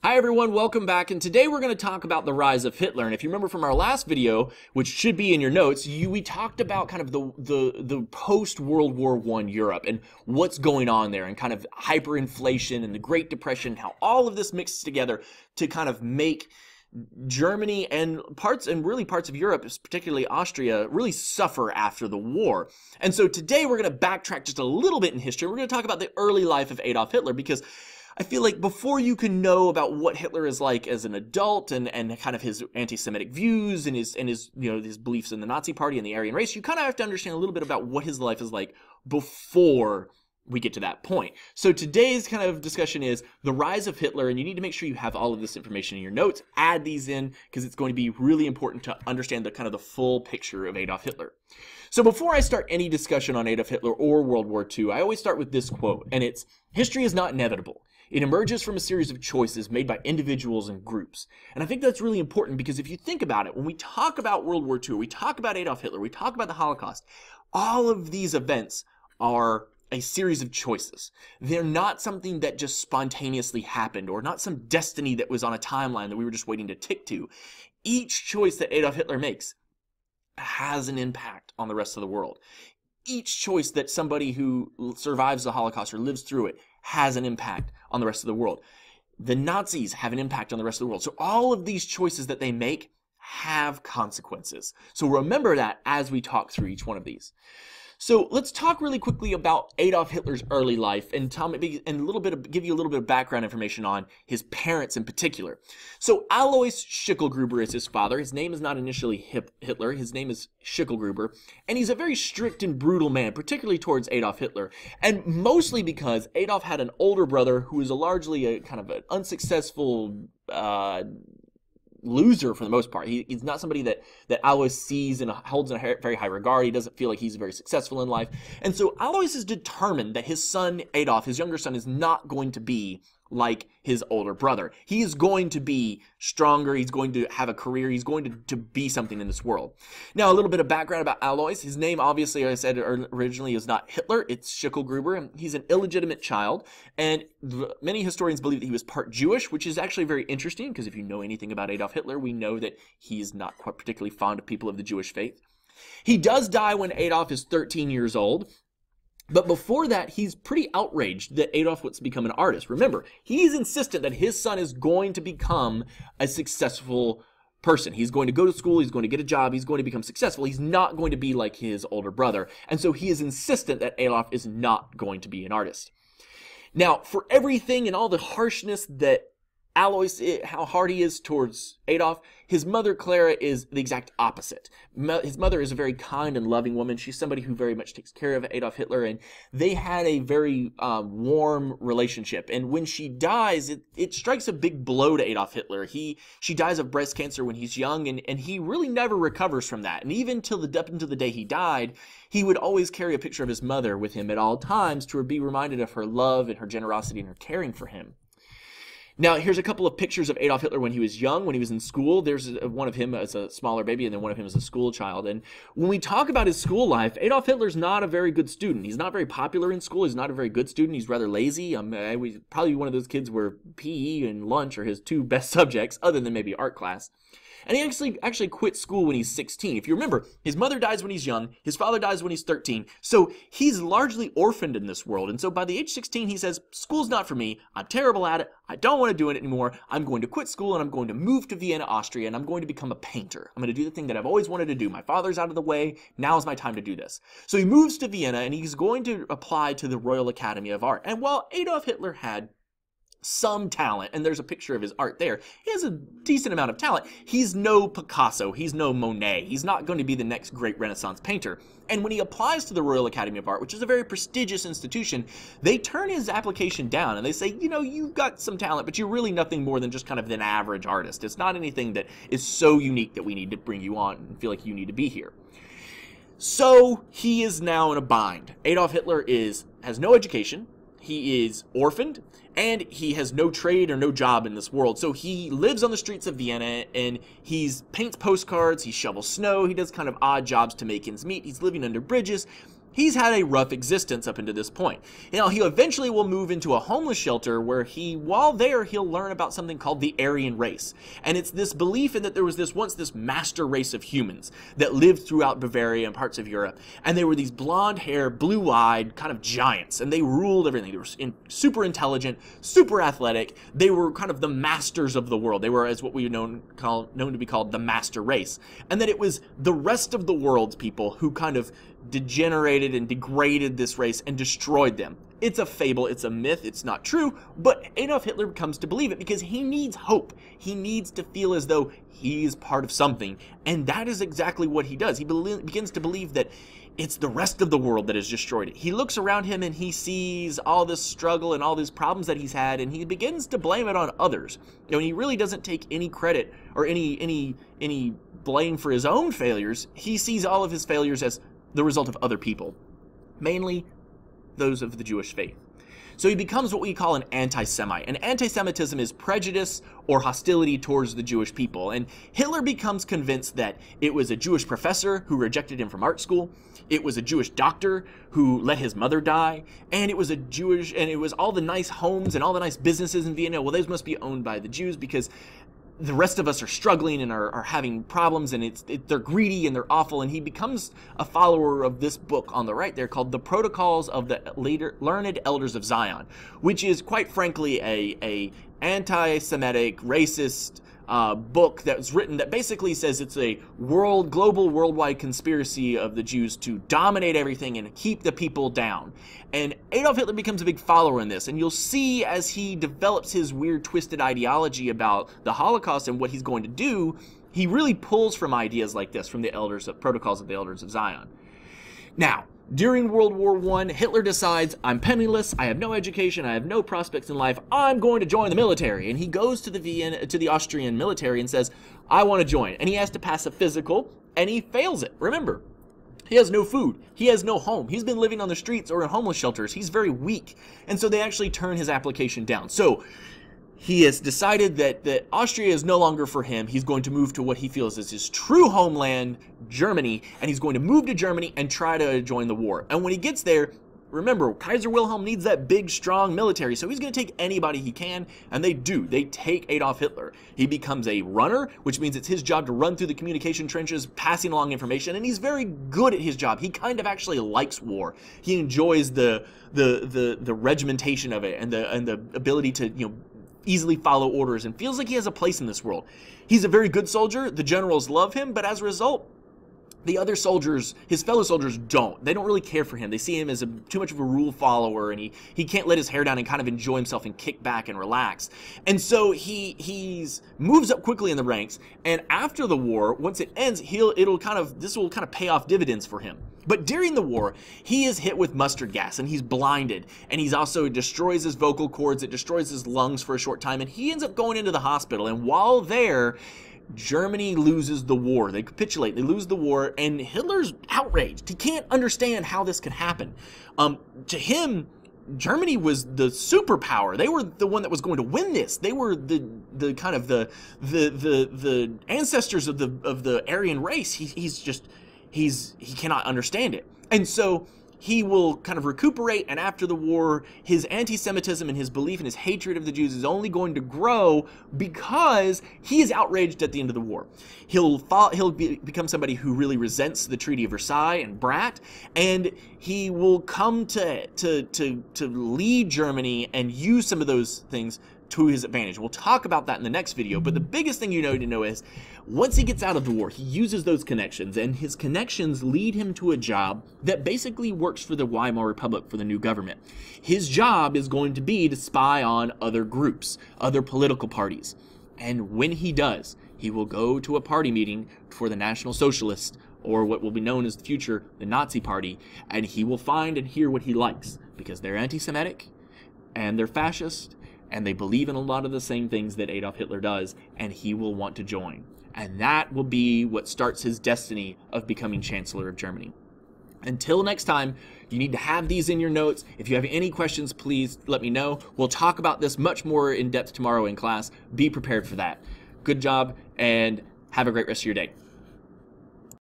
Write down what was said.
Hi everyone, welcome back, and today we're going to talk about the rise of Hitler. And if you remember from our last video, which should be in your notes, we talked about kind of the post-World War I Europe and what's going on there, and kind of hyperinflation and the Great Depression, how all of this mixes together to kind of make Germany and parts of Europe, particularly Austria, really suffer after the war. And so today we're going to backtrack just a little bit in history. We're going to talk about the early life of Adolf Hitler, because I feel like before you can know about what Hitler is like as an adult and kind of his anti-Semitic views and his his beliefs in the Nazi Party and the Aryan race, you kind of have to understand a little bit about what his life is like before we get to that point. So today's kind of discussion is the rise of Hitler, and you need to make sure you have all of this information in your notes. Add these in because it's going to be really important to understand the full picture of Adolf Hitler. So before I start any discussion on Adolf Hitler or World War II, I always start with this quote, and it's, "History is not inevitable. It emerges from a series of choices made by individuals and groups." And I think that's really important because if you think about it, when we talk about World War II, we talk about Adolf Hitler, we talk about the Holocaust, all of these events are a series of choices. They're not something that just spontaneously happened, or not some destiny that was on a timeline that we were just waiting to tick to. Each choice that Adolf Hitler makes has an impact on the rest of the world. Each choice that somebody who survives the Holocaust or lives through it has an impact on the rest of the world. The Nazis have an impact on the rest of the world. So all of these choices that they make have consequences. So remember that as we talk through each one of these. So let's talk really quickly about Adolf Hitler's early life and give you a little bit of background information on his parents in particular. So Alois Schicklgruber is his father. His name is not initially Hitler. His name is Schicklgruber, and he's a very strict and brutal man, particularly towards Adolf Hitler, and mostly because Adolf had an older brother who was largely a kind of an unsuccessful loser for the most part. He's not somebody that Alois sees and holds in a very high regard. He doesn't feel like he's very successful in life. And so Alois is determined that his son, Adolf, his younger son, is not going to be like his older brother. He is going to be stronger. He's going to have a career. He's going to be something in this world. Now, a little bit of background about Alois. His name, obviously, as I said originally, is not Hitler. It's Schicklgruber. He's an illegitimate child, and many historians believe that he was part Jewish, which is actually very interesting, because if you know anything about Adolf Hitler, we know that he's not quite particularly fond of people of the Jewish faith. He does die when Adolf is 13 years old. But before that, he's pretty outraged that Adolf wants to become an artist. Remember, he's insistent that his son is going to become a successful person. He's going to go to school, he's going to get a job, he's going to become successful. He's not going to be like his older brother. And so he is insistent that Adolf is not going to be an artist. Now, for everything and all the harshness that Alois, how hard he is towards Adolf, his mother Clara is the exact opposite. His mother is a very kind and loving woman. She's somebody who very much takes care of Adolf Hitler, and they had a very warm relationship. And when she dies, it strikes a big blow to Adolf Hitler. She dies of breast cancer when he's young, and he really never recovers from that. And even up until the day he died, he would always carry a picture of his mother with him at all times to be reminded of her love and her generosity and her caring for him. Now, here's a couple of pictures of Adolf Hitler when he was young, when he was in school. There's one of him as a smaller baby, and then one of him as a school child. And when we talk about his school life, Adolf Hitler's not a very good student. He's not very popular in school. He's not a very good student. He's rather lazy. He's probably one of those kids where PE and lunch are his two best subjects, other than maybe art class. And he actually quit school when he's 16. If you remember, his mother dies when he's young, his father dies when he's 13, so he's largely orphaned in this world. And so by the age 16, he says, school's not for me, I'm terrible at it, I don't want to do it anymore, I'm going to quit school and I'm going to move to Vienna, Austria, and I'm going to become a painter. I'm going to do the thing that I've always wanted to do. My father's out of the way, now's my time to do this. So he moves to Vienna and he's going to apply to the Royal Academy of Art. And while Adolf Hitler had some talent, and there's a picture of his art there, he has a decent amount of talent. He's no Picasso, he's no Monet, he's not going to be the next great Renaissance painter. And when he applies to the Royal Academy of Art, which is a very prestigious institution, they turn his application down and they say, you know, you've got some talent, but you're really nothing more than just kind of an average artist. It's not anything that is so unique that we need to bring you on and feel like you need to be here. So he is now in a bind. Adolf Hitler has no education, he is orphaned, and he has no trade or no job in this world. So he lives on the streets of Vienna, and he paints postcards, he shovels snow, he does kind of odd jobs to make ends meet, he's living under bridges. he's had a rough existence up until this point. You know, he eventually will move into a homeless shelter where while there, he'll learn about something called the Aryan race. And it's this belief in that there was once this master race of humans that lived throughout Bavaria and parts of Europe. And they were these blonde-haired, blue-eyed kind of giants. And they ruled everything. They were super intelligent, super athletic. They were kind of the masters of the world. They were as what we known to be called the master race. And that it was the rest of the world's people who kind of degenerated and degraded this race and destroyed them. It's a fable, it's a myth, it's not true, but Adolf Hitler comes to believe it because he needs hope. He needs to feel as though he is part of something, and that is exactly what he does. He begins to believe that it's the rest of the world that has destroyed it. He looks around him and he sees all this struggle and all these problems that he's had, and he begins to blame it on others. You know, and he really doesn't take any credit or any blame for his own failures. He sees all of his failures as the result of other people, mainly those of the Jewish faith. So he becomes what we call an anti-Semite. And anti-Semitism is prejudice or hostility towards the Jewish people. And Hitler becomes convinced that it was a Jewish professor who rejected him from art school, it was a Jewish doctor who let his mother die, and it was all the nice homes and all the nice businesses in Vienna. Well, those must be owned by the Jews because the rest of us are struggling and are having problems, and they're greedy and they're awful. And he becomes a follower of this book on the right there called The Protocols of the Learned Elders of Zion, which is quite frankly a anti-Semitic, racist book that was written that basically says it's a global, worldwide conspiracy of the Jews to dominate everything and keep the people down. And Adolf Hitler becomes a big follower in this, and you'll see as he develops his weird, twisted ideology about the Holocaust and what he's going to do, he really pulls from ideas like this from the Protocols of the Elders of Zion. Now, during World War I, Hitler decides, I'm penniless, I have no education, I have no prospects in life, I'm going to join the military. And he goes to the Austrian military and says, I want to join. And he has to pass a physical, and he fails it. Remember, he has no food, he has no home, he's been living on the streets or in homeless shelters, he's very weak. And so they actually turn his application down. So he has decided that Austria is no longer for him. He's going to move to what he feels is his true homeland, Germany, and he's going to move to Germany and try to join the war. And when he gets there, remember, Kaiser Wilhelm needs that big, strong military, so he's going to take anybody he can, and they do. They take Adolf Hitler. He becomes a runner, which means it's his job to run through the communication trenches, passing along information, and he's very good at his job. He kind of actually likes war. He enjoys the regimentation of it and the ability to, you know, easily follow orders and feels like he has a place in this world. He's a very good soldier. The generals love him, but as a result, the other soldiers, his fellow soldiers, don't. They don't really care for him. They see him as too much of a rule follower, and he can't let his hair down and kind of enjoy himself and kick back and relax. And so he moves up quickly in the ranks, and after the war, once it ends, this will kind of pay off dividends for him. But during the war, he is hit with mustard gas, and he's blinded, and he's also destroys his vocal cords, it destroys his lungs for a short time, and he ends up going into the hospital. And while there, Germany loses the war. They capitulate, they lose the war, and Hitler's outraged. He can't understand how this could happen. To him, Germany was the superpower. They were the one that was going to win this. They were the kind of the ancestors of the Aryan race. He cannot understand it. And so he will kind of recuperate, and after the war, his anti-Semitism and his belief and his hatred of the Jews is only going to grow because he is outraged at the end of the war. He'll become somebody who really resents the Treaty of Versailles and Brat, and he will come to lead Germany and use some of those things to his advantage. We'll talk about that in the next video, but the biggest thing you need to know is once he gets out of the war, he uses those connections, and his connections lead him to a job that basically works for the Weimar Republic, for the new government. His job is going to be to spy on other groups, other political parties. And when he does, he will go to a party meeting for the National Socialists, or what will be known as the future, the Nazi Party, and he will find and hear what he likes, because they're anti-Semitic, and they're fascist, and they believe in a lot of the same things that Adolf Hitler does, and he will want to join. And that will be what starts his destiny of becoming Chancellor of Germany. Until next time, you need to have these in your notes. If you have any questions, please let me know. We'll talk about this much more in depth tomorrow in class. Be prepared for that. Good job, and have a great rest of your day.